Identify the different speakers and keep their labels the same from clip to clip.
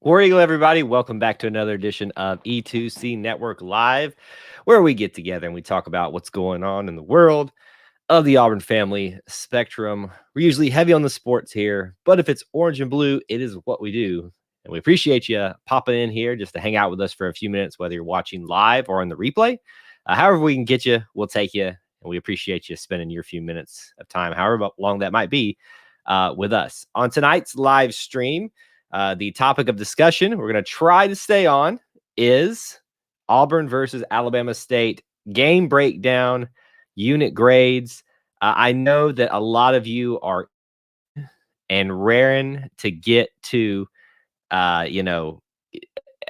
Speaker 1: War Eagle, everybody. Welcome back to another edition of E2C Network Live, where we get together and we talk about what's going on in the world of the Auburn family spectrum. We're usually heavy on the sports here, but if it's orange and blue, it is what we do. And we appreciate you popping in here just to hang out with us for a few minutes, whether you're watching live or on the replay. However we can get you, we'll take you. And we appreciate you spending your few minutes of time, however long that might be, with us. On tonight's live stream, the topic of discussion we're going to try to stay on is Auburn versus Alabama State game breakdown, unit grades. I know that a lot of you are and raring to get to,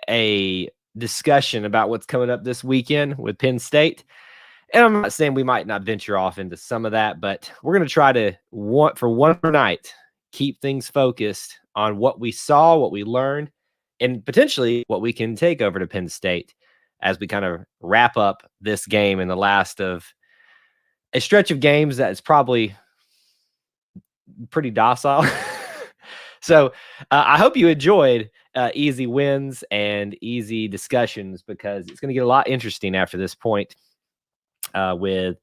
Speaker 1: a discussion about what's coming up this weekend with Penn State. And I'm not saying we might not venture off into some of that, but we're going to try to, for one more night, keep things focused on what we saw, what we learned, and potentially what we can take over to Penn State as we kind of wrap up this game in the last of a stretch of games that is probably pretty docile. So I hope you enjoyed easy wins and easy discussions, because it's going to get a lot interesting after this point, with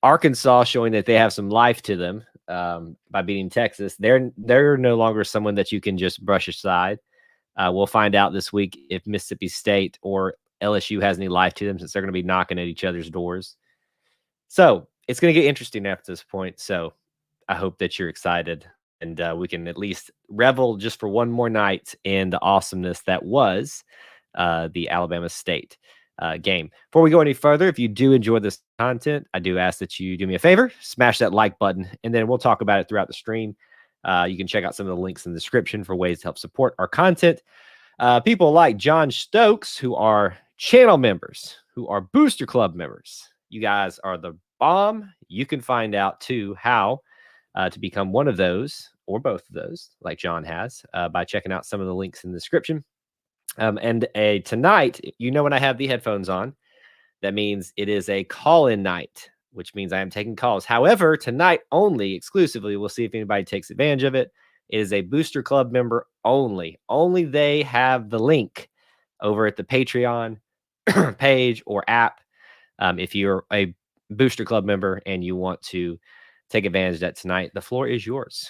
Speaker 1: Arkansas showing that they have some life to them by beating Texas. They're no longer someone that you can just brush aside. We'll find out this week if Mississippi State or LSU has any life to them, since they're going to be knocking at each other's doors. So it's going to get interesting after this point. So I hope that you're excited, and we can at least revel just for one more night in the awesomeness that was the Alabama State game. Before we go any further, if you do enjoy this content, I do ask that you do me a favor, smash that like button, and then we'll talk about it throughout the stream. You can check out some of the links in the description for ways to help support our content. People like John Stokes, who are channel members, who are Booster Club members. You guys are the bomb. You can find out too how to become one of those or both of those, like John has, by checking out some of the links in the description. And tonight, when I have the headphones on, that means it is a call-in night, which means I am taking calls. However, tonight only, exclusively, we'll see if anybody takes advantage of it. It is a Booster Club member only. Only they have the link over at the Patreon page or app. If you're a Booster Club member and you want to take advantage of that tonight, the floor is yours.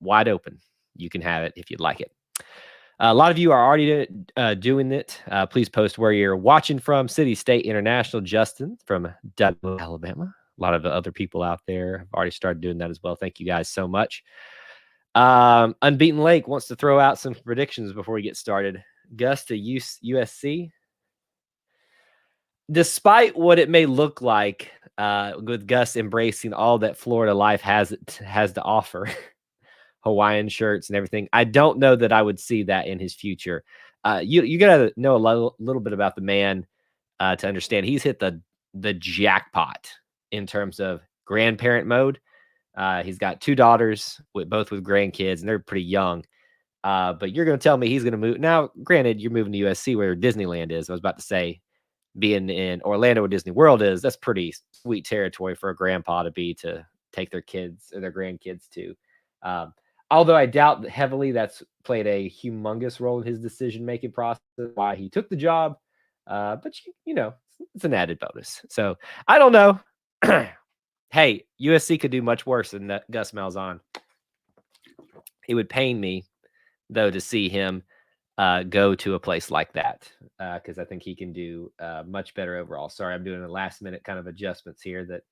Speaker 1: Wide open. You can have it if you'd like it. A lot of you are already doing it. Please post where you're watching from. City, State, International. Justin from Douglas, Alabama. A lot of other people out there have already started doing that as well. Thank you guys so much. Unbeaten Lake wants to throw out some predictions before we get started. Gus to USC. Despite what it may look like, with Gus embracing all that Florida life has to offer, Hawaiian shirts and everything, I don't know that I would see that in his future. You gotta know a little bit about the man to understand he's hit the jackpot in terms of grandparent mode. He's got 2 daughters both with grandkids, and they're pretty young. But you're gonna tell me he's gonna move now? Granted, you're moving to USC where Disneyland is. I was about to say, being in Orlando where Disney World is, that's pretty sweet territory for a grandpa to take their kids or their grandkids to. Although I doubt heavily that's played a humongous role in his decision-making process, why he took the job. But it's an added bonus. So I don't know. Hey, USC could do much worse than that Gus Malzahn. It would pain me, though, to see him go to a place like that, because I think he can do much better overall. Sorry, I'm doing a last-minute kind of adjustments here that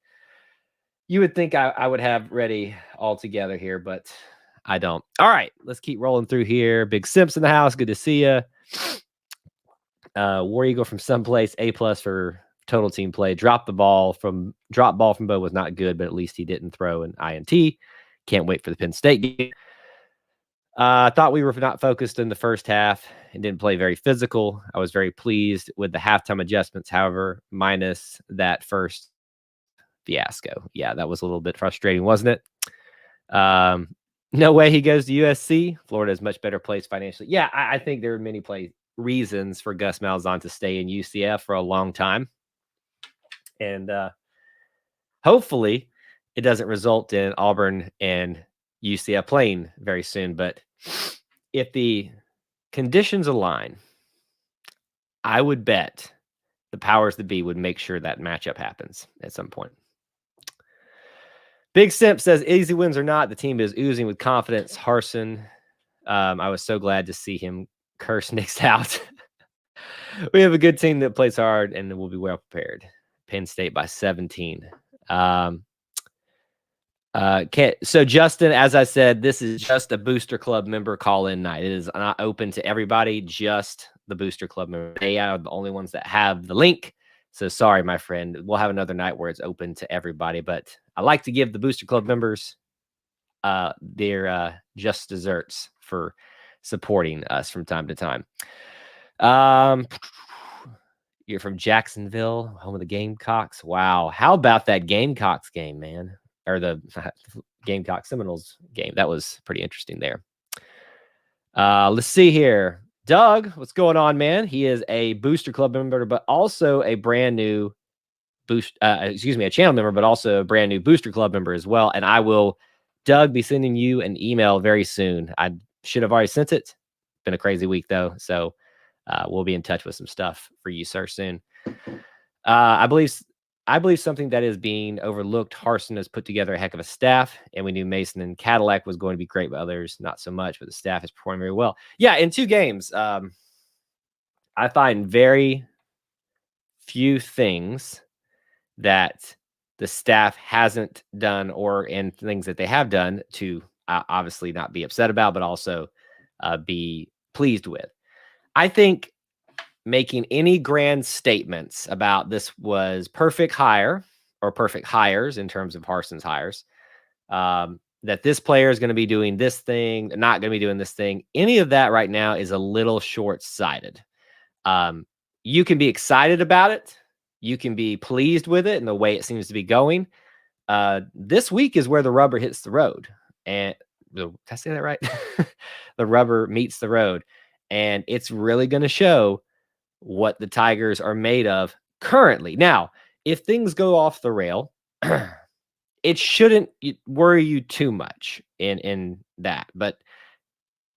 Speaker 1: you would think I would have ready all together here, but I don't. All right, let's keep rolling through here. Big Simps in the house. Good to see you. War Eagle from someplace. A+ for total team play. Drop ball from Bo was not good, but at least he didn't throw an INT. Can't wait for the Penn State game. I thought we were not focused in the first half and didn't play very physical. I was very pleased with the halftime adjustments, however, minus that first fiasco. Yeah, that was a little bit frustrating, wasn't it? No way he goes to USC. Florida is much better place financially. Yeah, I think there are many reasons for Gus Malzahn to stay in UCF for a long time. And hopefully it doesn't result in Auburn and UCF playing very soon. But if the conditions align, I would bet the powers that be would make sure that matchup happens at some point. Big Simp says, easy wins or not, the team is oozing with confidence. Harsin, I was so glad to see him curse Nick's out. We have a good team that plays hard and will be well prepared. Penn State by 17. So Justin, as I said, this is just a Booster Club member call-in night. It is not open to everybody, just the Booster Club members. They are the only ones that have the link. So sorry, my friend. We'll have another night where it's open to everybody, but I like to give the Booster Club members their just desserts for supporting us from time to time. You're from Jacksonville, home of the Gamecocks. Wow. How about that Gamecocks game, man? Or the Gamecock Seminoles game. That was pretty interesting there. Let's see here. Doug, what's going on, man? He is a Booster Club member, but also a brand new a channel member, but also a brand new Booster Club member as well. And I will, Doug, be sending you an email very soon. I should have already sent it. Been a crazy week though, so we'll be in touch with some stuff for you, sir, soon. I believe something that is being overlooked. Harsin has put together a heck of a staff, and we knew Mason and Cadillac was going to be great, but others not so much. But the staff is performing very well. Yeah, in 2 games, I find very few things that the staff hasn't done, or in things that they have done to obviously not be upset about, but also be pleased with. I think making any grand statements about this was perfect hire or perfect hires in terms of Harsin's hires, that this player is going to be doing this thing, not going to be doing this thing. Any of that right now is a little short-sighted. You can be excited about it. You can be pleased with it and the way it seems to be going. This week is where the rubber hits the road. And did I say that right? The rubber meets the road. And it's really going to show what the Tigers are made of currently. Now, if things go off the rail, it shouldn't worry you too much in that. But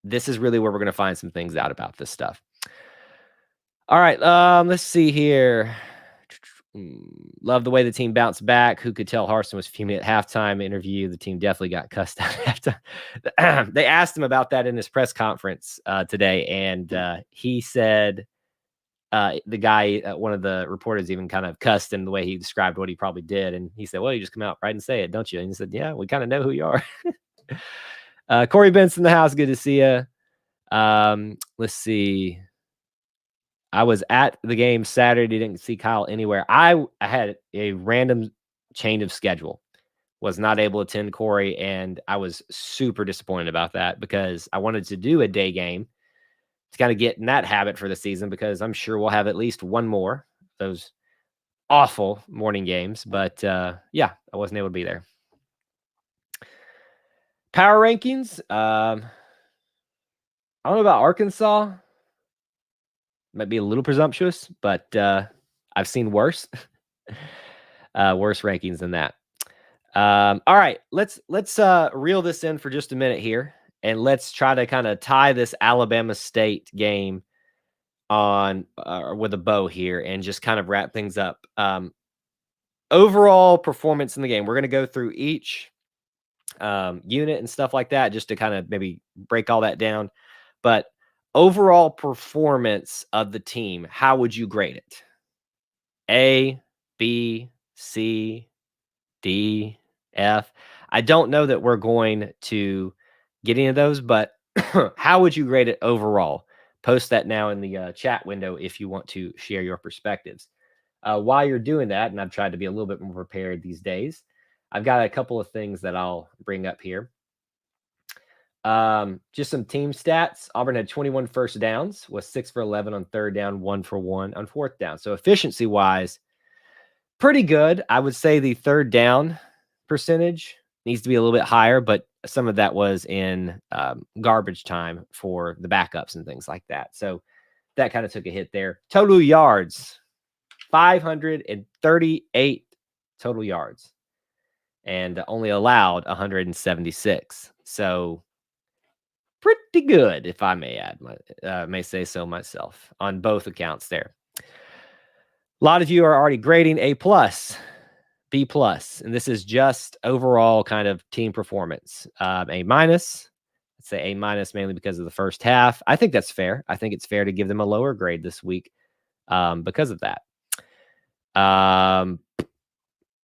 Speaker 1: this is really where we're going to find some things out about this stuff. All right, let's see here. Love the way the team bounced back. Who could tell Harsin was fuming at halftime interview? The team definitely got cussed out at halftime. They asked him about that in his press conference today, and he said the guy, one of the reporters, even kind of cussed in the way he described what he probably did, and he said, "Well, you just come out right and say it, don't you?" And he said, "Yeah, we kind of know who you are." Corey Benson in the house. Good to see you. Let's see. I was at the game Saturday. Didn't see Kyle anywhere. I had a random change of schedule. Was not able to attend Corey, and I was super disappointed about that because I wanted to do a day game to kind of get in that habit for the season, because I'm sure we'll have at least one more of those awful morning games. But yeah, I wasn't able to be there. Power rankings. I don't know about Arkansas. Might be a little presumptuous, but I've seen worse. Worse rankings than that. All right, let's reel this in for just a minute here, and let's try to kind of tie this Alabama State game on with a bow here, and just kind of wrap things up. Overall performance in the game. We're going to go through each unit and stuff like that, just to kind of maybe break all that down. But overall performance of the team, how would you grade it? A, B, C, D, F. I don't know that we're going to get into those, but how would you grade it overall? Post that now in the chat window if you want to share your perspectives. While you're doing that, and I've tried to be a little bit more prepared these days, I've got a couple of things that I'll bring up here. Just some team stats. Auburn had 21 first downs, was 6 for 11 on third down, 1 for 1 on fourth down. So efficiency wise, pretty good. I would say the third down percentage needs to be a little bit higher, but some of that was in garbage time for the backups and things like that. So that kind of took a hit there. Total yards, 538 total yards, and only allowed 176. So pretty good, if I may add, may say so myself, on both accounts there. A lot of you are already grading A+, B+, and this is just overall kind of team performance. A-, let's say A- mainly because of the first half. I think that's fair. I think it's fair to give them a lower grade this week because of that.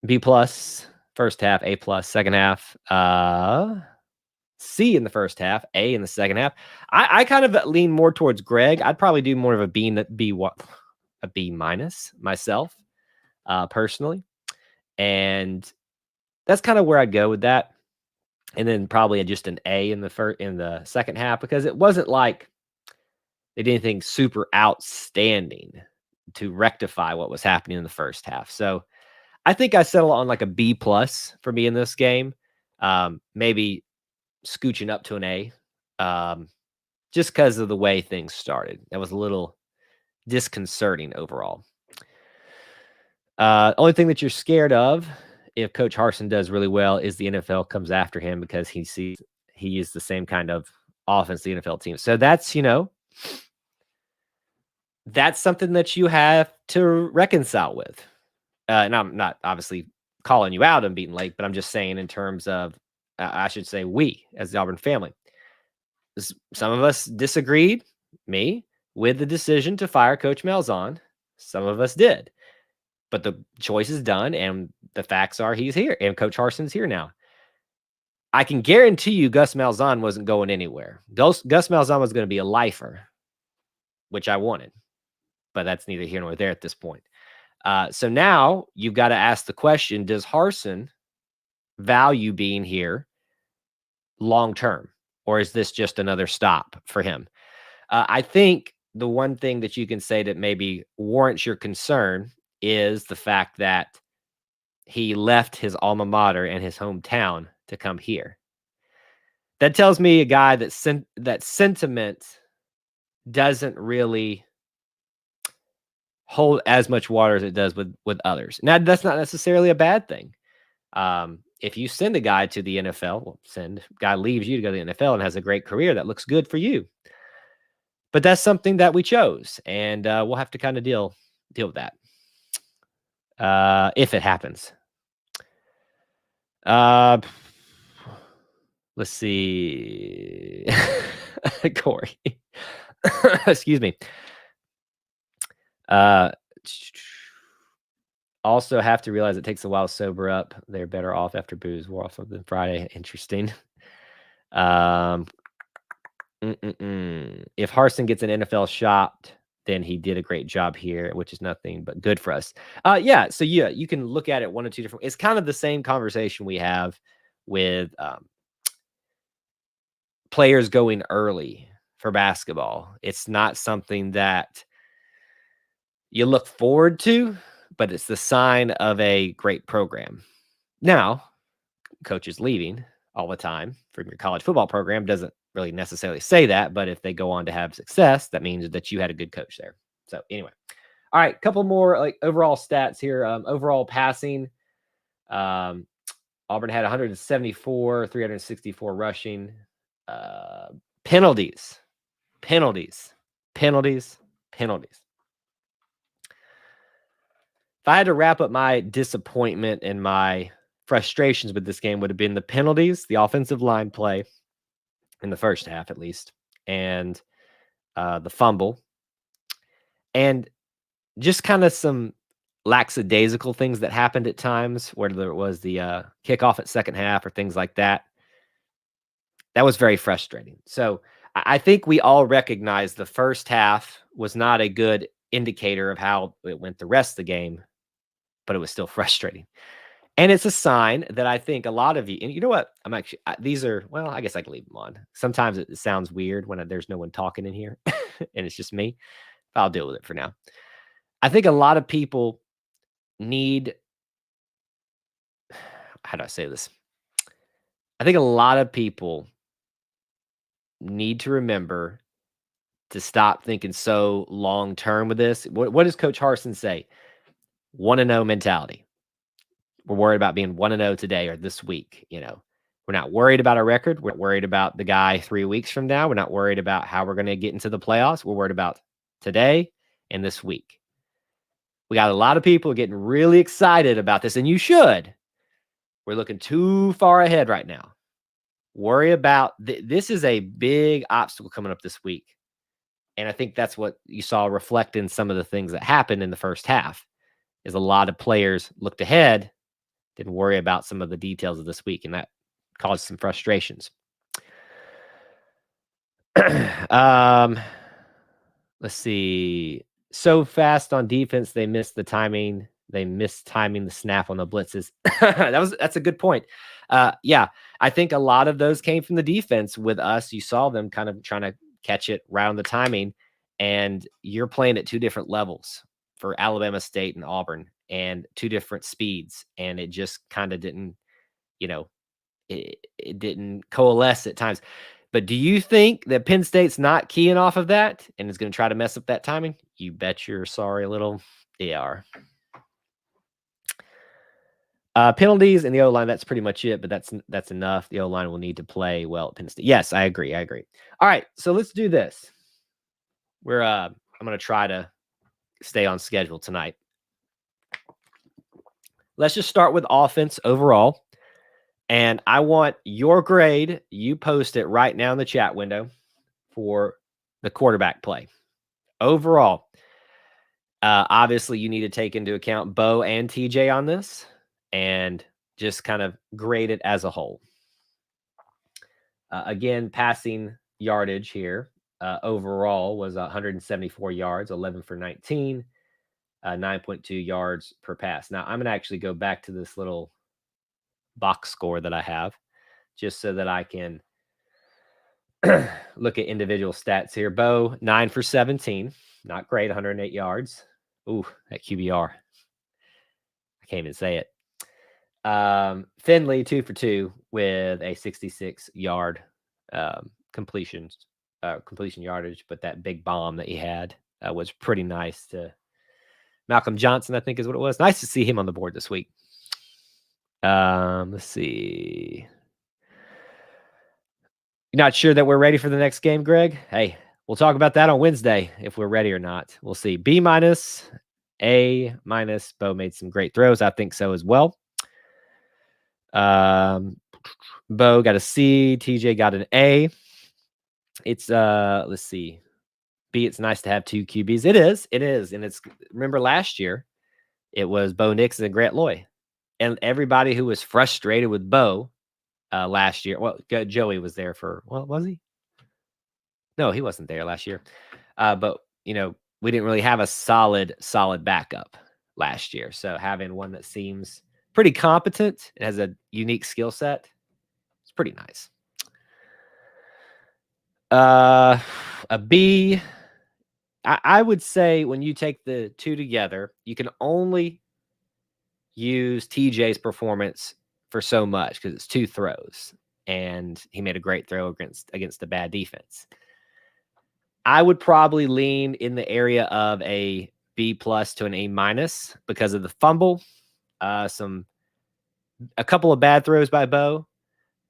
Speaker 1: B+, first half, A+, second half, C in the first half, A in the second half. I kind of lean more towards Greg. I'd probably do more of a B- myself, personally. And that's kind of where I'd go with that. And then probably just an A in the second half, because it wasn't like they did anything super outstanding to rectify what was happening in the first half. So I think I settle on like a B+ for me in this game. Maybe scooching up to an A, just because of the way things started. That was a little disconcerting overall. Only thing that you're scared of if Coach Harsin does really well is the NFL comes after him, because he sees he is the same kind of offense the NFL team. So that's, that's something that you have to reconcile with. And I'm not obviously calling you out on beating Lake, but I'm just saying in terms of, I should say we as the Auburn family. Some of us disagreed, me, with the decision to fire Coach Malzahn. Some of us did. But the choice is done, and the facts are he's here, and Coach Harsin's here now. I can guarantee you Gus Malzahn wasn't going anywhere. Gus Malzahn was going to be a lifer, which I wanted. But that's neither here nor there at this point. So now you've got to ask the question, does Harsin value being here long term? Or is this just another stop for him? I think the one thing that you can say that maybe warrants your concern is the fact that he left his alma mater and his hometown to come here. That tells me a guy that sentiment doesn't really hold as much water as it does with others. Now, that's not necessarily a bad thing. If you send a guy to the NFL, guy leaves you to go to the NFL and has a great career, that looks good for you. But that's something that we chose, and we'll have to kind of deal with that if it happens. Let's see. Corey. Excuse me. Also have to realize it takes a while to sober up. They're better off after booze wore off than Friday. Interesting. If Harsin gets an NFL shot, then he did a great job here, which is nothing but good for us. Yeah. So yeah, you can look at it one or two different. It's kind of the same conversation we have with players going early for basketball. It's not something that you look forward to, but it's the sign of a great program. Now, coaches leaving all the time from your college football program doesn't really necessarily say that, but if they go on to have success, that means that you had a good coach there. So anyway, all right, couple more like overall stats here. Overall passing, Auburn had 174, 364 rushing. Penalties. If I had to wrap up my disappointment and my frustrations with this game, would have been the penalties, the offensive line play in the first half at least, and the fumble, and just kind of some lackadaisical things that happened at times, whether it was the kickoff at second half or things like that. That was very frustrating. So I think we all recognize the first half was not a good indicator of how it went the rest of the game, but it was still frustrating. And it's a sign that I think a lot of you, and you know what? I'm actually, these are, well, I guess I can leave them on. Sometimes it sounds weird when there's no one talking in here and it's just me. I'll deal with it for now. I think a lot of people need, how do I say this? I think a lot of people need to remember to stop thinking so long term with this. What does Coach Harsin say? 1-0 mentality. We're worried about being 1-0 today or this week. We're not worried about our record. We're not worried about the guy 3 weeks from now. We're not worried about how we're going to get into the playoffs. We're worried about today and this week. We got a lot of people getting really excited about this, and you should. We're looking too far ahead right now. Worry about this is a big obstacle coming up this week. And I think that's what you saw reflect in some of the things that happened in the first half is a lot of players looked ahead, didn't worry about some of the details of this week, and that caused some frustrations. Let's see. So fast on defense, they missed the timing. They missed timing the snap on the blitzes. That's a good point. Yeah, I think a lot of those came from the defense with us. You saw them kind of trying to catch it right on the timing, and you're playing at two different levels for Alabama State and Auburn and two different speeds. And it just kind of didn't, it didn't coalesce at times. But do you think that Penn State's not keying off of that and is going to try to mess up that timing? You bet your sorry little they are. Penalties in the O-line, that's pretty much it, but that's enough. The O-line will need to play well at Penn State. Yes, I agree. All right, so let's do this. I'm going to try to stay on schedule tonight. Let's just start with offense overall. And I want your grade. You post it right now in the chat window for the quarterback play. Overall, obviously you need to take into account Bo and TJ on this and just kind of grade it as a whole. Again, passing yardage here overall was 174 yards, 11 for 19, 9.2 yards per pass. Now, I'm going to actually go back to this little box score that I have just so that I can look at individual stats here. Bo, 9 for 17. Not great, 108 yards. Ooh, that QBR. I can't even say it. Finley, 2 for 2 with a 66-yard completion yardage, but that big bomb that he had was pretty nice to Malcolm Johnson, I think is what it was. Nice to see him on the board this week. Let's see. You're not sure that we're ready for the next game, Greg? Hey, we'll talk about that on Wednesday if we're ready or not. We'll see. B-, A-. Bo made some great throws. I think so as well. Bo got a C. TJ got an A. It's let's see. B, it's nice to have two QBs. It is. And it's, remember last year, it was Bo Nix and Grant Loy. And everybody who was frustrated with Bo last year, well, Joey was there for, well, was he? No, he wasn't there last year. But, we didn't really have a solid backup last year. So having one that seems pretty competent and has a unique skill set, it's pretty nice. A B, I would say when you take the two together, you can only use TJ's performance for so much because it's two throws, and he made a great throw against a bad defense. I would probably lean in the area of a B+ to an A- because of the fumble, a couple of bad throws by Bo,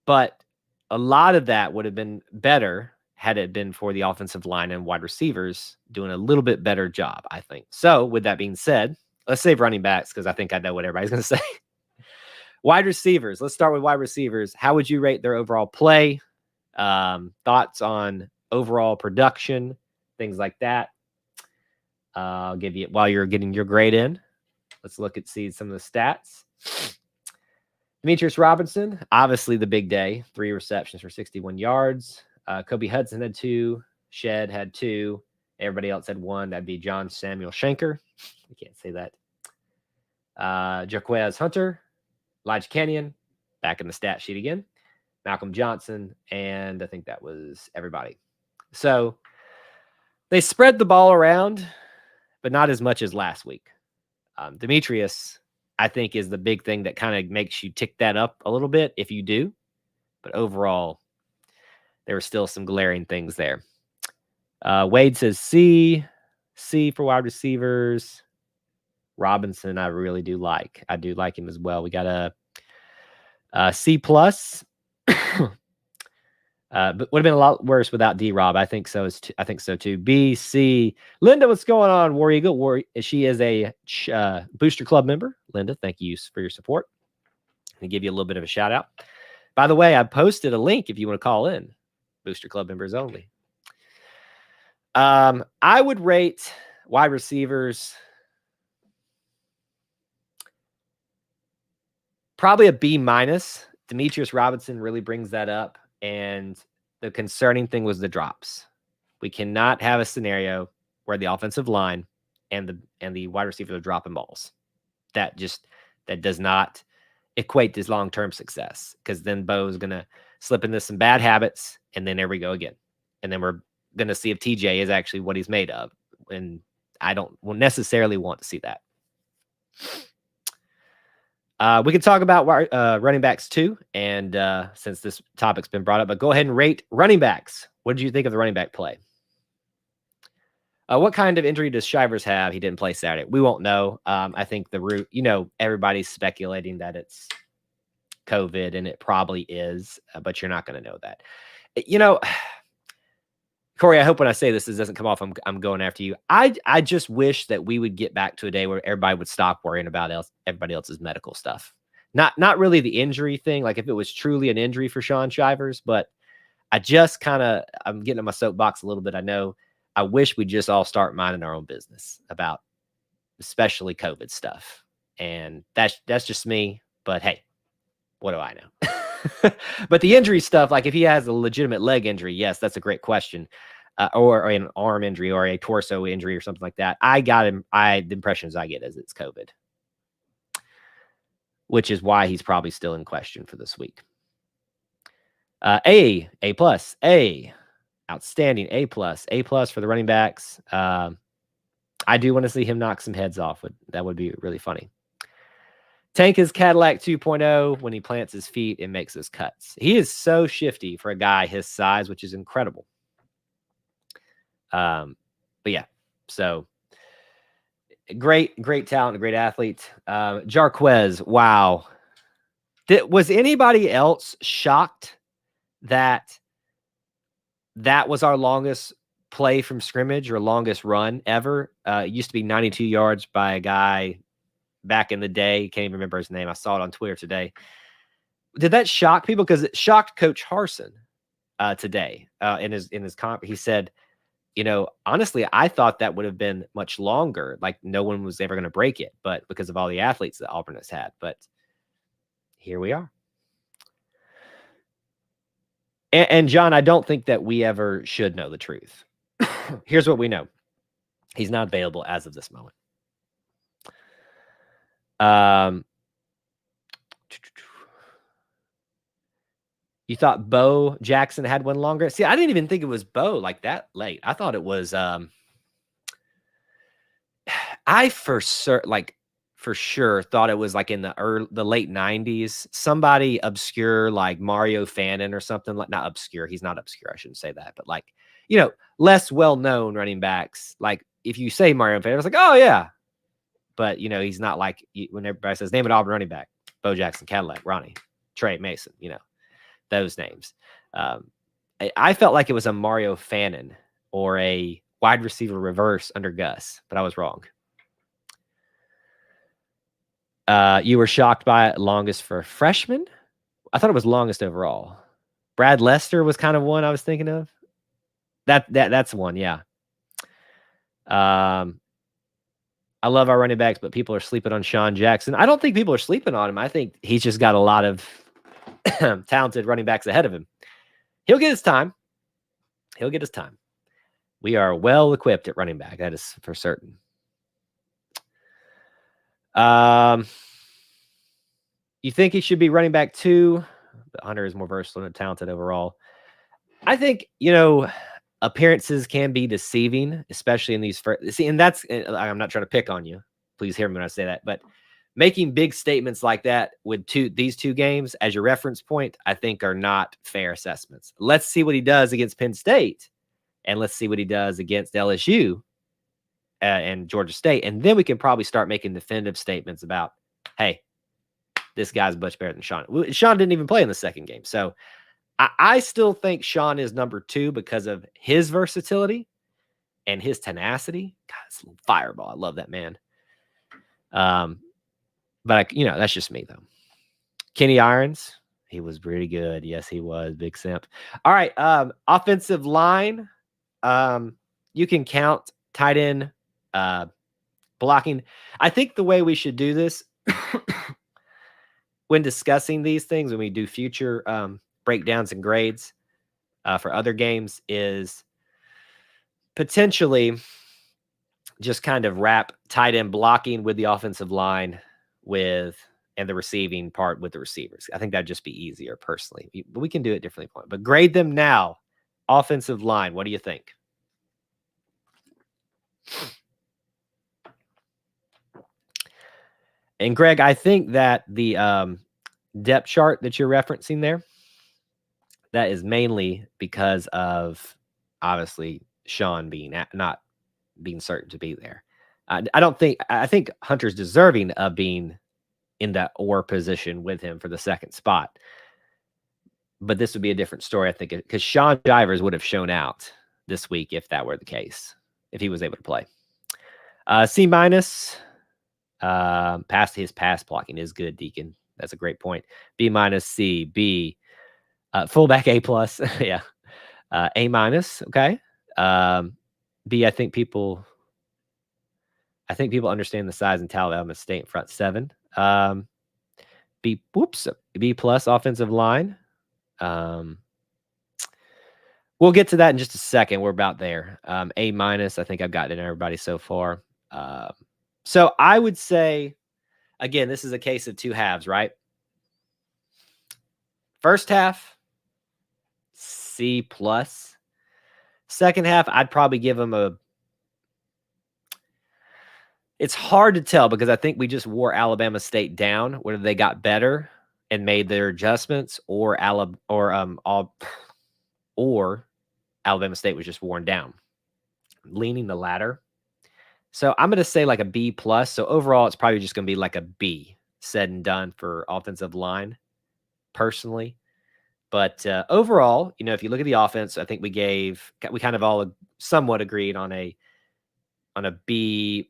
Speaker 1: but a lot of that would have been better had it been for the offensive line and wide receivers doing a little bit better job, I think. So with that being said, let's save running backs because I think I know what everybody's going to say. Wide receivers. Let's start with wide receivers. How would you rate their overall play? Thoughts on overall production, things like that. I'll give you, while you're getting your grade in, let's see some of the stats. Demetrius Robinson, obviously the big day, 3 receptions for 61 yards. Kobe Hudson had 2. Shed had 2. Everybody else had 1. That'd be John Samuel Shanker. I can't say that. Jaquez Hunter, Elijah Kenyon, back in the stat sheet again. Malcolm Johnson, and I think that was everybody. So they spread the ball around, but not as much as last week. Demetrius, I think, is the big thing that kind of makes you tick that up a little bit if you do. But overall, there were still some glaring things there. Wade says C for wide receivers. Robinson, I really do like. I do like him as well. We got a C+. But would have been a lot worse without D-Rob. I think so. I think so too. BC. Linda, what's going on, War Eagle? She is a Booster Club member. Linda, thank you for your support. I'm going to give you a little bit of a shout out. By the way, I posted a link if you want to call in. Booster Club members only. I would rate wide receivers probably a B-. Demetrius Robinson really brings that up. And the concerning thing was the drops. We cannot have a scenario where the offensive line and the wide receivers are dropping balls. That does not equate to long-term success, because then Bo's going to slip into some bad habits, and then there we go again. And then we're going to see if TJ is actually what he's made of. And I don't necessarily want to see that. We can talk about running backs too, and since this topic's been brought up, but go ahead and rate running backs. What did you think of the running back play? What kind of injury does Shivers have? He didn't play Saturday. We won't know. I think everybody's speculating that it's COVID, and it probably is, but you're not going to know that. Corey, I hope when I say this doesn't come off, I'm going after you. I just wish that we would get back to a day where everybody would stop worrying about everybody else's medical stuff. Not really the injury thing, like if it was truly an injury for Sean Shivers, but I'm getting on my soapbox a little bit. I wish we'd just all start minding our own business about especially COVID stuff. And that's just me, but hey, what do I know? But the injury stuff, like if he has a legitimate leg injury, yes, that's a great question. Or an arm injury or a torso injury or something like that. The impressions I get is it's COVID, which is why he's probably still in question for this week. A+, outstanding, A+ for the running backs. I do want to see him knock some heads off. That would be really funny. Tank is Cadillac 2.0. When he plants his feet and makes his cuts. He is so shifty for a guy his size, which is incredible. But yeah, so great talent, a great athlete. Jarquez, wow. Was anybody else shocked that was our longest play from scrimmage or longest run ever? It used to be 92 yards by a guy back in the day. Can't even remember his name. I saw it on Twitter today. Did that shock people? Because it shocked Coach Harsin today in his conference. He said, honestly, I thought that would have been much longer. Like no one was ever going to break it, but because of all the athletes that Auburn has had. But here we are. And John, I don't think that we ever should know the truth. Here's what we know. He's not available as of this moment. You thought Bo Jackson had one longer? See, I didn't even think it was Bo like that late. I thought it was I for sure thought it was like in the late 90s. Somebody obscure like Mario Fannin or something, like not obscure. He's not obscure. I shouldn't say that, but like, less well-known running backs. Like if you say Mario Fannin, it's like, oh yeah. But he's not like when everybody says name an Auburn running back, Bo Jackson, Cadillac, Ronnie, Trey Mason, those names. I felt like it was a Mario Fannin or a wide receiver reverse under Gus, but I was wrong. You were shocked by it longest for freshman? I thought it was longest overall. Brad Lester was kind of one I was thinking of. That's one, yeah. I love our running backs, but people are sleeping on Sean Jackson. I don't think people are sleeping on him. I think he's just got a lot of talented running backs ahead of him. He'll get his time. We are well equipped at running back. That is for certain. You think he should be running back 2? But Hunter is more versatile and talented overall. I think, appearances can be deceiving, especially in these first. See, and that's, I'm not trying to pick on you. Please hear me when I say that. But making big statements like that with these two games as your reference point, I think are not fair assessments. Let's see what he does against Penn State, and let's see what he does against LSU and Georgia State. And then we can probably start making definitive statements about, hey, this guy's much better than Sean. Sean didn't even play in the second game. So I still think Sean is number 2 because of his versatility and his tenacity. God, it's a little fireball. I love that man. But that's just me though. Kenny Irons, he was pretty good. Yes, he was. Big simp. All right. Offensive line. You can count tight end blocking. I think the way we should do this when discussing these things, when we do future breakdowns and grades for other games, is potentially just kind of wrap tight end blocking with the offensive line and the receiving part with the receivers. I think that'd just be easier personally. But we can do it differently. But grade them now. Offensive line, what do you think? And Greg, I think that the depth chart that you're referencing there, that is mainly because of obviously Sean not being certain to be there. I think Hunter's deserving of being in that or position with him for the second spot. But this would be a different story, I think, because Sean Shivers would have shown out this week if that were the case, if he was able to play. C-, past his pass blocking is good, Deacon. That's a great point. B-, C, B, fullback A+. Yeah. A-, okay. B, I think people understand the size and talent of Alabama State in front 7. B+ offensive line. We'll get to that in just a second. We're about there. A-, I think I've gotten in everybody so far. So I would say, again, this is a case of 2 halves, right? First half, C+. Second half, I'd probably give them it's hard to tell because I think we just wore Alabama State down, whether they got better and made their adjustments or Alabama State was just worn down. I'm leaning the latter. So I'm going to say like a B+. So overall, it's probably just going to be like a B said and done for offensive line personally. But overall, if you look at the offense, I think we kind of all somewhat agreed on a B-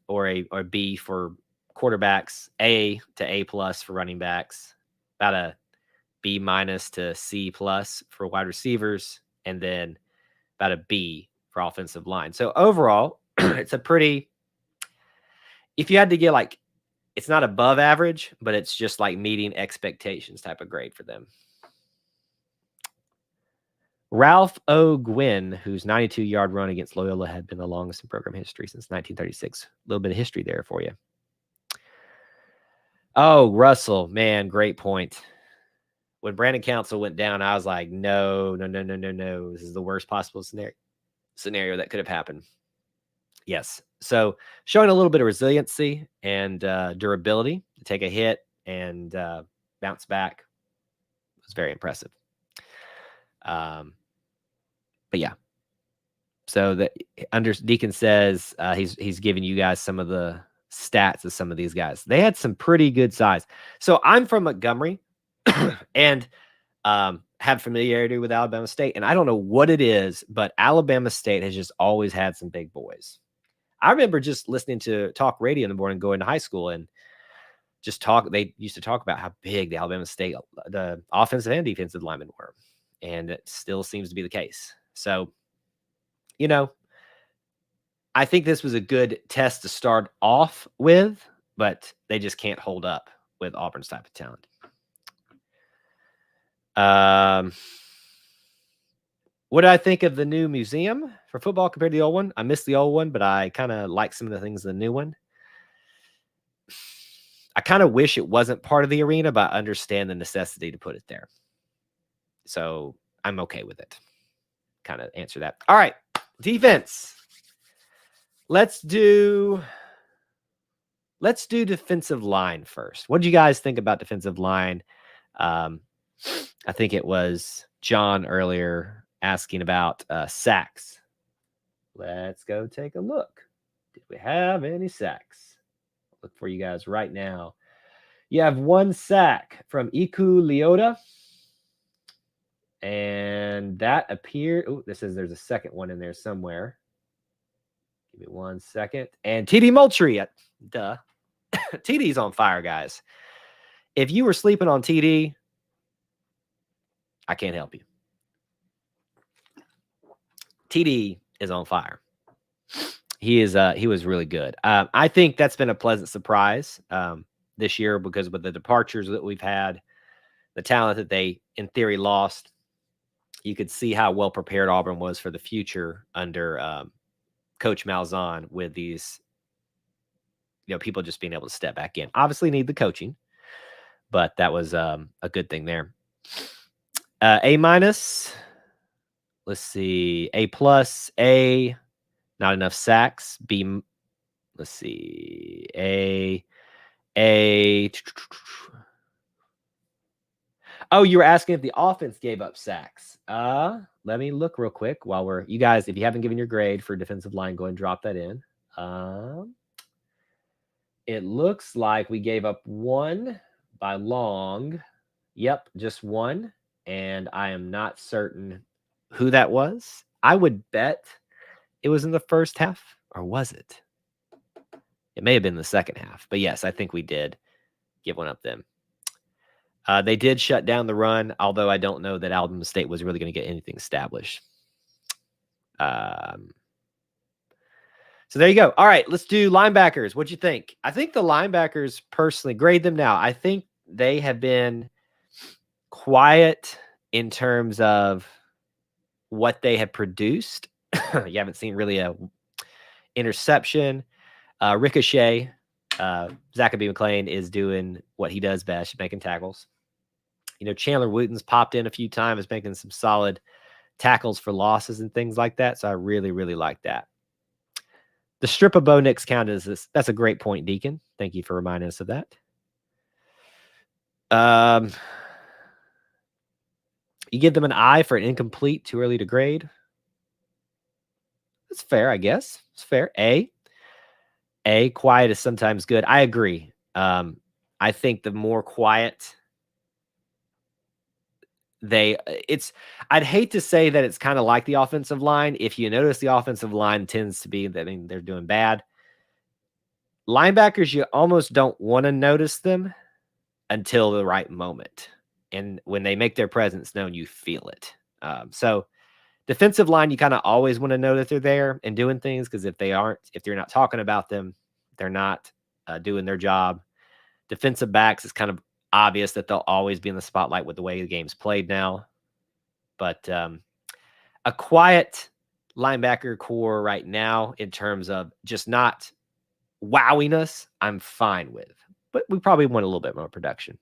Speaker 1: or a B for quarterbacks, A to A+ for running backs, about a B- to C+ for wide receivers, and then about a B for offensive line. So overall, it's a pretty, if you had to get like, it's not above average, but it's just like meeting expectations type of grade for them. Ralph O. Gwynn, whose 92-yard run against Loyola had been the longest in program history since 1936. A little bit of history there for you. Oh, Russell, man, great point. When Brandon Council went down, I was like, no. This is the worst possible scenario that could have happened. Yes. So showing a little bit of resiliency and durability to take a hit and bounce back was very impressive. But yeah. So Deacon says he's giving you guys some of the stats of some of these guys. They had some pretty good size. So I'm from Montgomery and have familiarity with Alabama State. And I don't know what it is, but Alabama State has just always had some big boys. I remember just listening to talk radio in the morning going to high school and they used to talk about how big the Alabama State, the offensive and defensive linemen were. And it still seems to be the case. So, I think this was a good test to start off with, but they just can't hold up with Auburn's type of talent. What do I think of the new museum for football compared to the old one? I miss the old one, but I kind of like some of the things in the new one. I kind of wish it wasn't part of the arena, but I understand the necessity to put it there. So I'm okay with it. Kind of answer that. All right. Defense. Let's do defensive line first. What do you guys think about defensive line? I think it was John earlier asking about sacks. Let's go take a look. Did we have any sacks? Look for you guys right now. You have 1 sack from Iku Leota. And that appeared. Oh, there's a second one in there somewhere. Give me 1 second. And TD Moultrie. Duh. TD's on fire, guys. If you were sleeping on TD, I can't help you. TD is on fire. He was really good. I think that's been a pleasant surprise this year because with the departures that we've had, the talent that they in theory lost, you could see how well prepared Auburn was for the future under Coach Malzahn with these, people just being able to step back in. Obviously need the coaching, but that was a good thing there. A-. Let's see. A+, A, not enough sacks. B, let's see. A. Oh, you were asking if the offense gave up sacks. Let me look real quick while you guys, if you haven't given your grade for defensive line, go ahead and drop that in. It looks like we gave up 1 by long. Yep, just 1. And I am not certain who that was. I would bet it was in the first half, or was it? It may have been the second half. But yes, I think we did give 1 up then. They did shut down the run, although I don't know that Alabama State was really going to get anything established. So there you go. All right, let's do linebackers. What'd you think? I think the linebackers, personally, grade them now. I think they have been quiet in terms of what they have produced. You haven't seen really a interception. Ricochet, Zachaby McClain is doing what he does best, making tackles. Chandler Wooten's popped in a few times, making some solid tackles for losses and things like that. So I really, really like that. The strip of Bo Nix count as this. That's a great point, Deacon. Thank you for reminding us of that. You give them an I for an incomplete, too early to grade. That's fair, I guess. It's fair. A, quiet is sometimes good. I agree. I think the more quiet I'd hate to say that it's kind of like the offensive line. If you notice, the offensive line tends to be, they're doing bad. Linebackers, you almost don't want to notice them until the right moment. And when they make their presence known, you feel it. So defensive line, you kind of always want to know that they're there and doing things, because if you're not talking about them, they're not doing their job. Defensive backs is kind of obvious that they'll always be in the spotlight with the way the game's played now. But a quiet linebacker core right now in terms of just not wowing us, I'm fine with. But we probably want a little bit more production.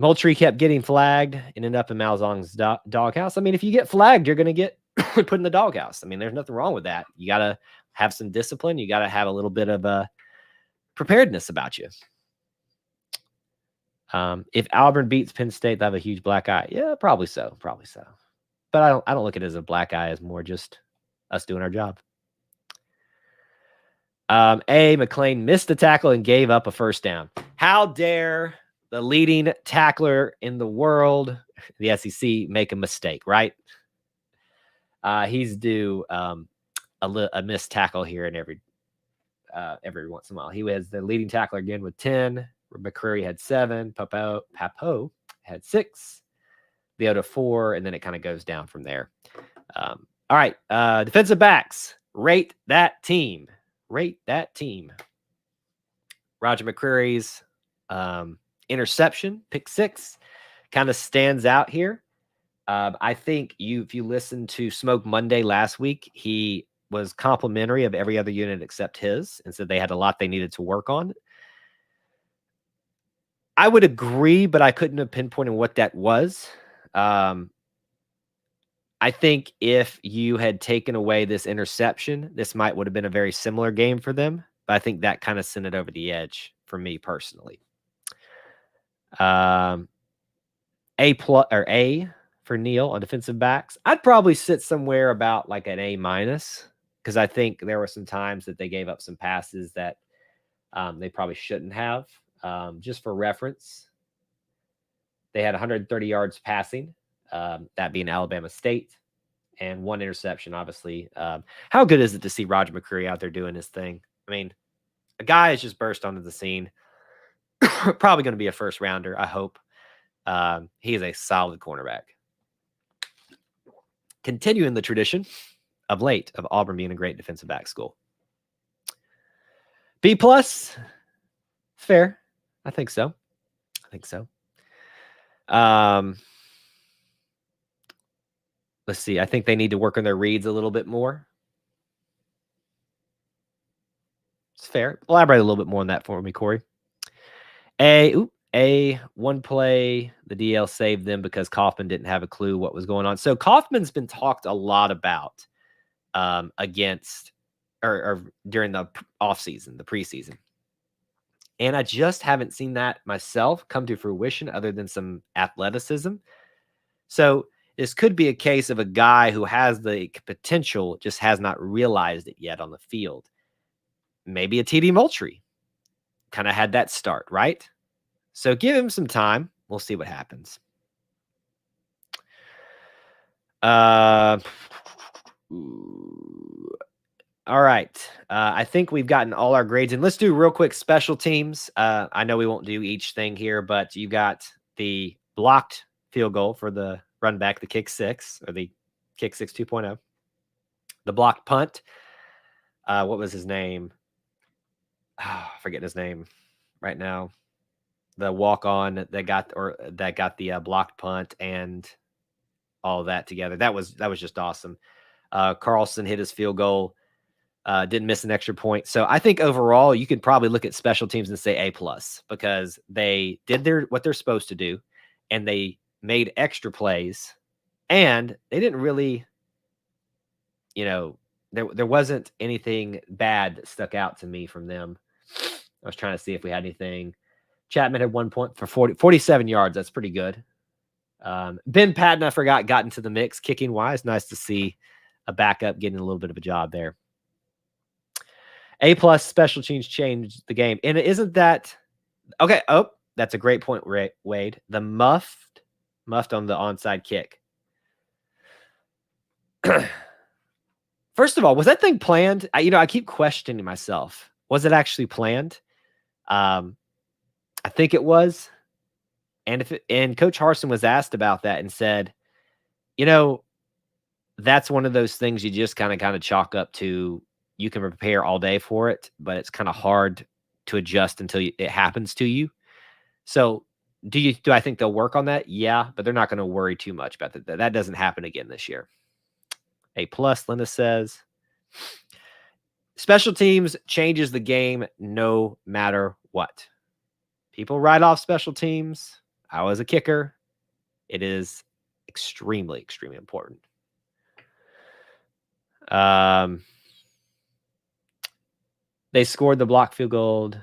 Speaker 1: Moultrie kept getting flagged and ended up in Malzahn's doghouse. I mean, if you get flagged, you're going to get put in the doghouse. I mean, there's nothing wrong with that. You got to have some discipline. You got to have a little bit of a preparedness about you. If Auburn beats Penn State, they have a huge black eye. Yeah, probably so. Probably so. But I don't look at it as a black eye, as more just us doing our job. McClain missed the tackle and gave up a first down. How dare the leading tackler in the world, the SEC, make a mistake, right? He's due a missed tackle here and every once in a while. He was the leading tackler again with 10. McCreary had 7. Papo had 6. Leota 4, and then it kind of goes down from there. All right, defensive backs. Rate that team. Roger McCreary's interception, pick 6, kind of stands out here. I think if you listen to Smoke Monday last week, he was complimentary of every other unit except his, and said they had a lot they needed to work on. I would agree, but I couldn't have pinpointed what that was. I think if you had taken away this interception, this would have been a very similar game for them. But I think that kind of sent it over the edge for me personally. A+ or A for Neal on defensive backs. I'd probably sit somewhere about like an A-. because I think there were some times that they gave up some passes that they probably shouldn't have. Just for reference, they had 130 yards passing, that being Alabama State, and 1 interception, obviously. How good is it to see Roger McCreary out there doing his thing? I mean, a guy has just burst onto the scene. Probably going to be a first rounder, I hope. He is a solid cornerback. Continuing the tradition of late of Auburn being a great defensive back school. B+, fair. I think so. Let's see. I think they need to work on their reads a little bit more. It's fair. Elaborate a little bit more on that for me, Corey. One play, the DL saved them because Kaufman didn't have a clue what was going on. So Kaufman's been talked a lot about against or during the offseason, the preseason. And I just haven't seen that myself come to fruition other than some athleticism. So this could be a case of a guy who has the potential, just has not realized it yet on the field. Maybe a TD Moultrie kind of had that start, right? So give him some time. We'll see what happens. All right. I think we've gotten all our grades in. Let's do real quick special teams. I know we won't do each thing here, but you got the blocked field goal for the run back, the kick six, or the kick six 2.0. The blocked punt. What was his name? I forget his name right now. The walk-on that got the blocked punt and all that together. That was just awesome. Carlson hit his field goal. Didn't miss an extra point. So I think overall you could probably look at special teams and say A+ because they did what they're supposed to do, and they made extra plays, and they didn't really, there wasn't anything bad that stuck out to me from them. I was trying to see if we had anything. Chapman had 1 point for 47 yards. That's pretty good. Ben Patton, I forgot, got into the mix kicking wise. Nice to see a backup getting a little bit of a job there. A+ special teams changed the game. And isn't that okay? Oh, that's a great point, Wade. The muffed on the onside kick. First of all, was that thing planned? I keep questioning myself. Was it actually planned? I think it was. And Coach Harsin was asked about that and said, that's one of those things you just kind of chalk up to. You can prepare all day for it, but it's kind of hard to adjust until it happens to you. So do I think they'll work on that? Yeah, but they're not going to worry too much about that. That doesn't happen again this year. A+, Linda says. Special teams changes the game no matter what. People write off special teams. I was a kicker. It is extremely, extremely important. They scored the block field goal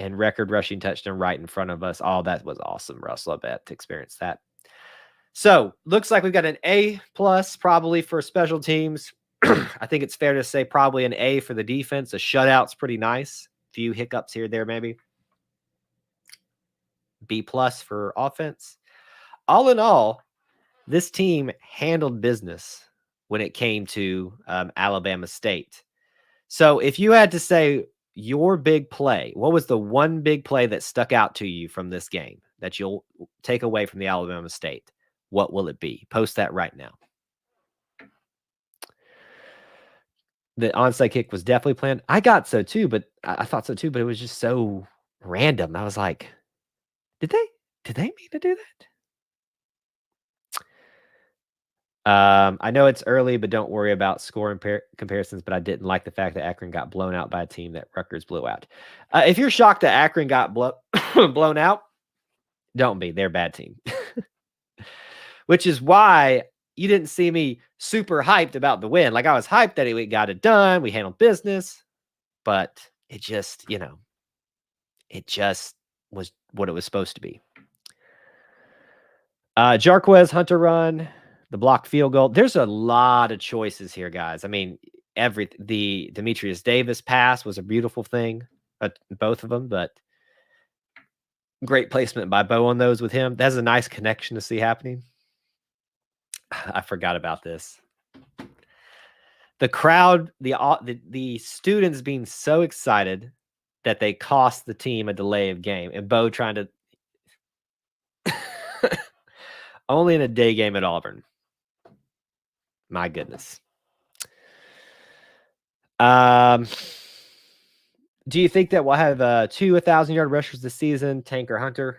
Speaker 1: and record rushing touchdown right in front of us. Oh, that was awesome, Russell. I bet to experience that. So looks like we've got an A+ probably for special teams. I think it's fair to say probably an A for the defense. A shutout's pretty nice. Few hiccups here, there, maybe. B+ for offense. All in all, this team handled business when it came to Alabama State. So if you had to say your big play, what was the one big play that stuck out to you from this game that you'll take away from the Alabama State? What will it be? Post that right now. The onside kick was definitely planned. I thought so too, but it was just so random. I was like, did they mean to do that? I know it's early, but don't worry about score comparisons. But I didn't like the fact that Akron got blown out by a team that Rutgers blew out. If you're shocked that Akron got blown out, don't be. They're a bad team. Which is why you didn't see me super hyped about the win. Like I was hyped that we got it done. We handled business. But it just, it just was what it was supposed to be. Jarquez, Hunter run. The blocked field goal. There's a lot of choices here, guys. I mean, the Demetrius Davis pass was a beautiful thing, both of them, but great placement by Bo on those with him. That's a nice connection to see happening. I forgot about this. The crowd, the students being so excited that they cost the team a delay of game, and Bo trying to only in a day game at Auburn. My goodness. Do you think that we'll have 2 1,000-yard rushers this season, Tank or Hunter?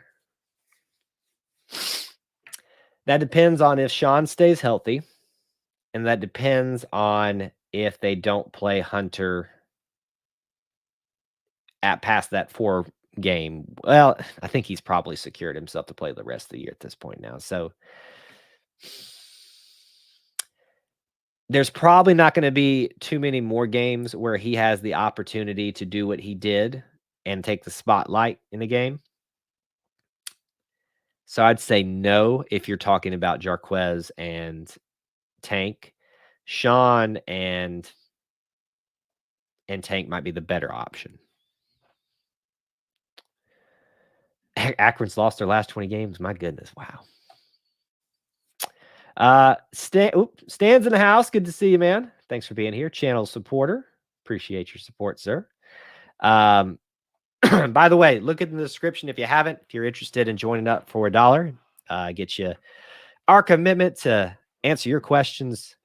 Speaker 1: That depends on if Sean stays healthy, and that depends on if they don't play Hunter at past that 4 game. Well, I think he's probably secured himself to play the rest of the year at this point now. So there's probably not going to be too many more games where he has the opportunity to do what he did and take the spotlight in the game. So I'd say no if you're talking about Jarquez and Tank. Sean and Tank might be the better option. Akron's lost their last 20 games. My goodness. Wow. Stan's in the house. Good to see you, man. Thanks for being here. Channel supporter. Appreciate your support, sir. By the way, look at the description if you haven't. If you're interested in joining up for $1, get you our commitment to answer your questions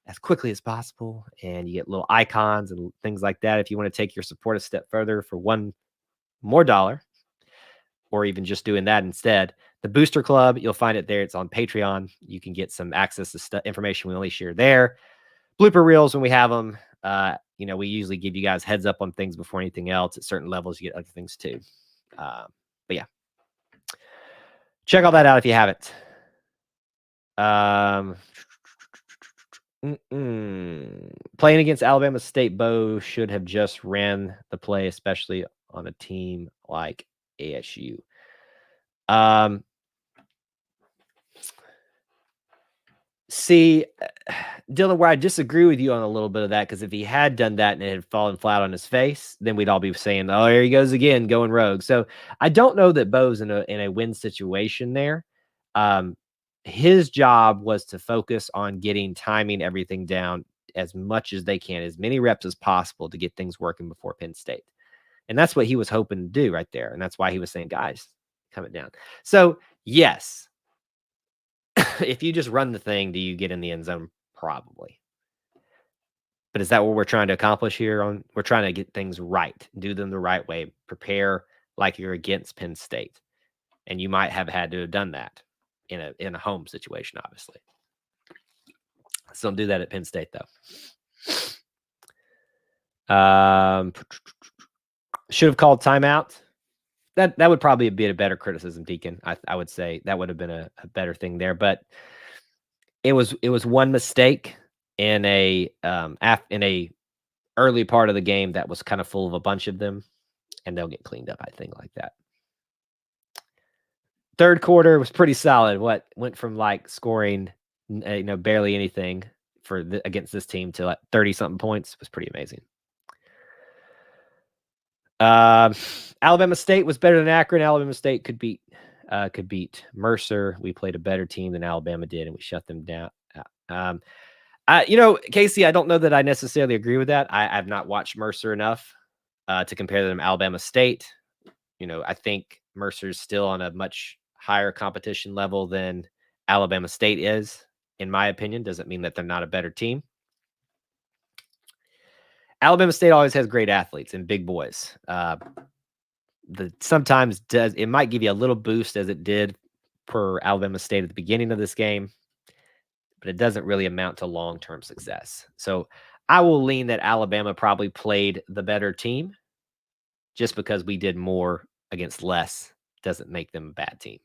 Speaker 1: as quickly as possible, and you get little icons and things like that. If you want to take your support a step further for $1 more, or even just doing that instead, the Booster Club, you'll find it there. It's on Patreon. You can get some access to information we only share there. Blooper reels when we have them. We usually give you guys heads up on things before anything else. At certain levels, you get other things too. But yeah, check all that out if you haven't. Playing against Alabama State, Bo should have just ran the play, especially on a team like ASU. See, Dylan, where I disagree with you on a little bit of that, because if he had done that and it had fallen flat on his face, then we'd all be saying, "Oh, here he goes again, going rogue." So I don't know that Bo's in a win situation there. His job was to focus on getting timing everything down as much as they can, as many reps as possible to get things working before Penn State. And that's what he was hoping to do right there. And that's why he was saying, guys, come it down. So yes, if you just run the thing, do you get in the end zone? Probably. But is that what we're trying to accomplish here? We're trying to get things right, do them the right way, prepare like you're against Penn State. And you might have had to have done that in a home situation, obviously. Let's don't do that at Penn State, though. Should have called timeout. That would probably be a better criticism, Deacon. I would say that would have been a better thing there. But it was one mistake in a early part of the game that was kind of full of a bunch of them, and they'll get cleaned up, I think, like that. Third quarter was pretty solid. What went from like scoring, barely anything against this team to like 30-something points was pretty amazing. Alabama State was better than Akron. Alabama State could beat Mercer. We played a better team than Alabama did, and we shut them down. Casey, I don't know that I necessarily agree with that. I've not watched Mercer enough to compare them to Alabama State. I think Mercer's still on a much higher competition level than Alabama State is, in my opinion. Doesn't mean that they're not a better team. Alabama State always has great athletes and big boys. Sometimes it might give you a little boost, as it did for Alabama State at the beginning of this game, but it doesn't really amount to long-term success. So I will lean that Alabama probably played the better team. Just because we did more against less doesn't make them a bad team.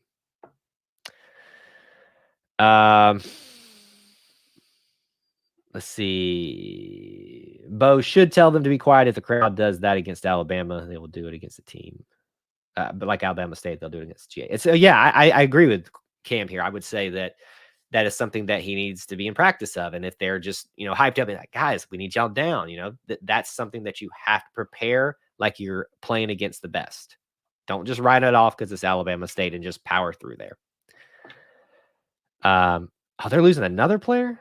Speaker 1: Let's see. Bo should tell them to be quiet. If the crowd does that against Alabama, they will do it against a team. But like Alabama State, they'll do it against GA. I agree with Cam here. I would say that that is something that he needs to be in practice of. And if they're just, hyped up and like, guys, we need y'all down, that's something that you have to prepare like you're playing against the best. Don't just write it off because it's Alabama State and just power through there. They're losing another player?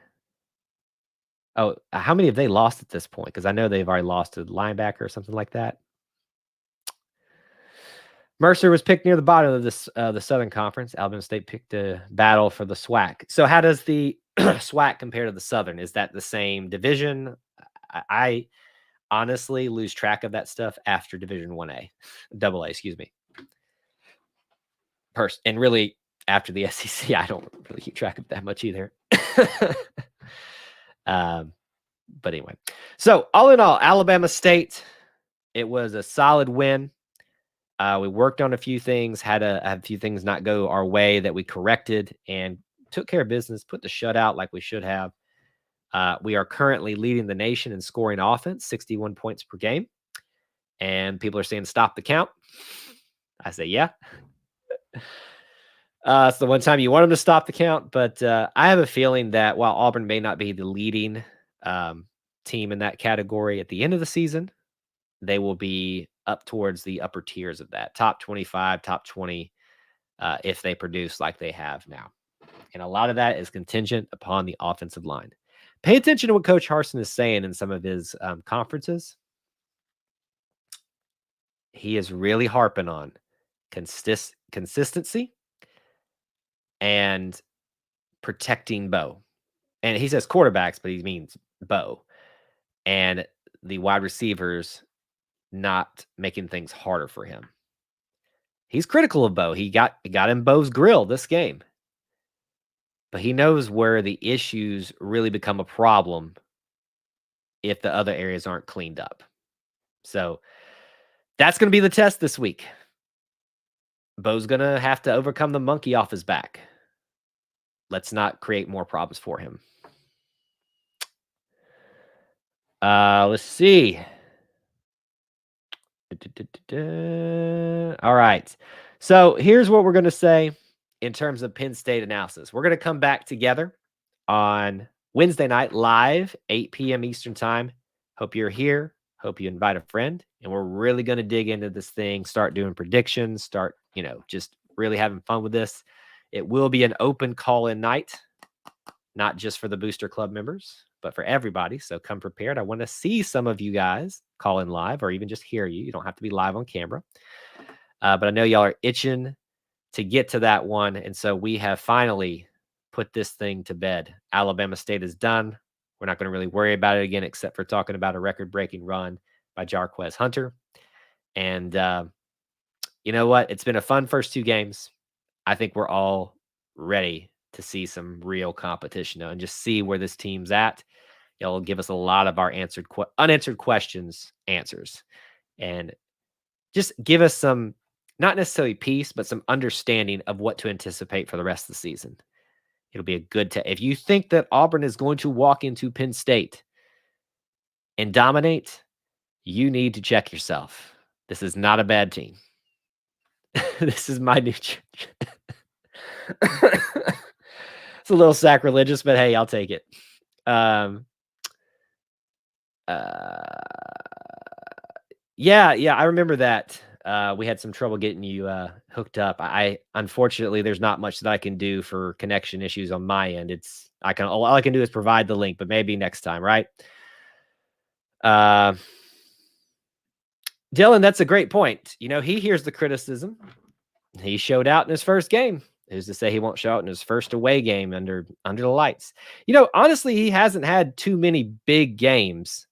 Speaker 1: Oh, how many have they lost at this point? Because I know they've already lost a linebacker or something like that. Mercer was picked near the bottom of this the Southern Conference. Alabama State picked a battle for the SWAC. So how does the SWAC compare to the Southern? Is that the same division? I honestly lose track of that stuff after Division 1A, AA, excuse me. And really after the SEC, I don't really keep track of that much either. But anyway, so all in all, Alabama State, it was a solid win. We worked on a few things, had a few things not go our way that we corrected and took care of business, put the shutout like we should have. We are currently leading the nation in scoring offense, 61 points per game. And people are saying, stop the count. I say, yeah. It's the one time you want them to stop the count. But I have a feeling that while Auburn may not be the leading team in that category at the end of the season, they will be up towards the upper tiers of that, top 25, top 20, if they produce like they have now. And a lot of that is contingent upon the offensive line. Pay attention to what Coach Harsin is saying in some of his conferences. He is really harping on consistency and protecting Bo. And he says quarterbacks, but he means Bo. And the wide receivers not making things harder for him. He's critical of Bo. He got in Bo's grill this game. But he knows where the issues really become a problem if the other areas aren't cleaned up. So that's going to be the test this week. Bo's going to have to overcome the monkey off his back. Let's not create more problems for him. Let's see. All right. So here's what we're going to say in terms of Penn State analysis. We're going to come back together on Wednesday night live, 8 p.m. Eastern time. Hope you're here. Hope you invite a friend. And we're really going to dig into this thing, start doing predictions, start, just really having fun with this. It will be an open call-in night, not just for the Booster Club members, but for everybody. So come prepared. I want to see some of you guys call in live or even just hear you. You don't have to be live on camera. But I know y'all are itching to get to that one. And so we have finally put this thing to bed. Alabama State is done. We're not going to really worry about it again, except for talking about a record-breaking run by Jarquez Hunter. And you know what? It's been a fun first two games. I think we're all ready to see some real competition now and just see where this team's at. It'll give us a lot of our unanswered questions answers, and just give us some, not necessarily peace, but some understanding of what to anticipate for the rest of the season. It'll be a good if you think that Auburn is going to walk into Penn State and dominate, you need to check yourself. This is not a bad team. This is my new It's a little sacrilegious, but hey, I'll take it. Yeah, I remember that. We had some trouble getting you hooked up. I unfortunately, there's not much that I can do for connection issues on my end. All I can do is provide the link, but maybe next time, right? Dylan, that's a great point. He hears the criticism. He showed out in his first game. Who's to say he won't show out in his first away game under the lights? Honestly, he hasn't had too many big games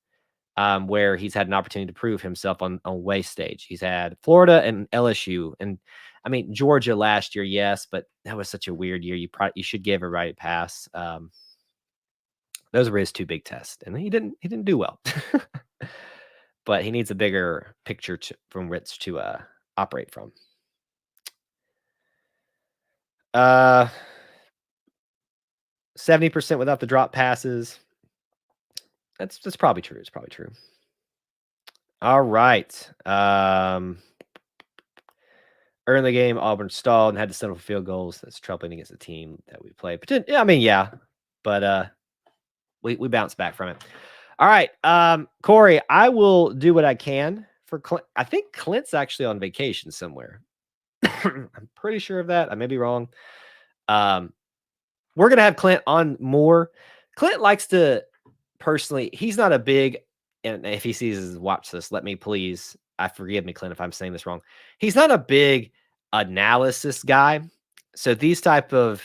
Speaker 1: where he's had an opportunity to prove himself on away stage. He's had Florida and LSU, and I mean Georgia last year, yes, but that was such a weird year. You should give everybody a pass. Those were his two big tests, and he didn't do well. But he needs a bigger picture from which to operate from. 70% without the drop passes. That's probably true. It's probably true. All right. Early in the game, Auburn stalled and had to settle for field goals. That's troubling against the team that we play. But yeah, but we bounced back from it. All right, Corey, I will do what I can for Clint. I think Clint's actually on vacation somewhere. I'm pretty sure of that. I may be wrong. We're gonna have Clint on more. Clint likes to personally. He's not a big, and if he sees us watch this, let me please. I forgive me, Clint, if I'm saying this wrong. He's not a big analysis guy. So these type of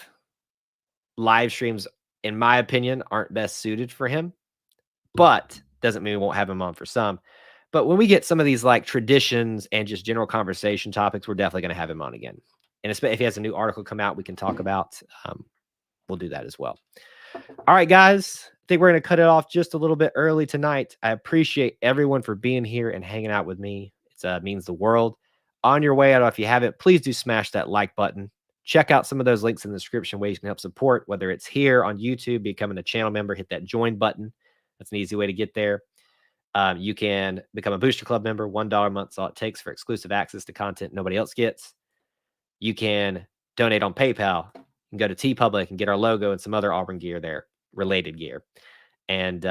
Speaker 1: live streams, in my opinion, aren't best suited for him. But doesn't mean we won't have him on for some. But when we get some of these like traditions and just general conversation topics, we're definitely going to have him on again. And if he has a new article come out, we can talk about. We'll do that as well. All right, guys. I think we're going to cut it off just a little bit early tonight. I appreciate everyone for being here and hanging out with me. It means the world. On your way out, if you haven't, please do smash that like button. Check out some of those links in the description ways you can help support, whether it's here on YouTube, becoming a channel member, hit that join button. That's an easy way to get there. You can become a Booster Club member. $1 a month is all it takes for exclusive access to content nobody else gets. You can donate on PayPal. You can go to TeePublic and get our logo and some other Auburn gear there, related gear, and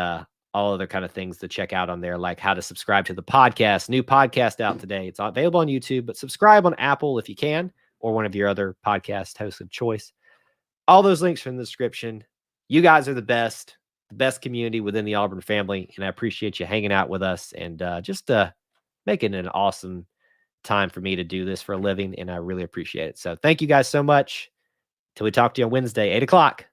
Speaker 1: all other kind of things to check out on there, like how to subscribe to the podcast. New podcast out today. It's available on YouTube, but subscribe on Apple if you can, or one of your other podcast hosts of choice. All those links are in the description. You guys are the best community within the Auburn family, and I appreciate you hanging out with us and just making it an awesome time for me to do this for a living, and I really appreciate it. So thank you guys so much. Till we talk to you on Wednesday, 8 o'clock.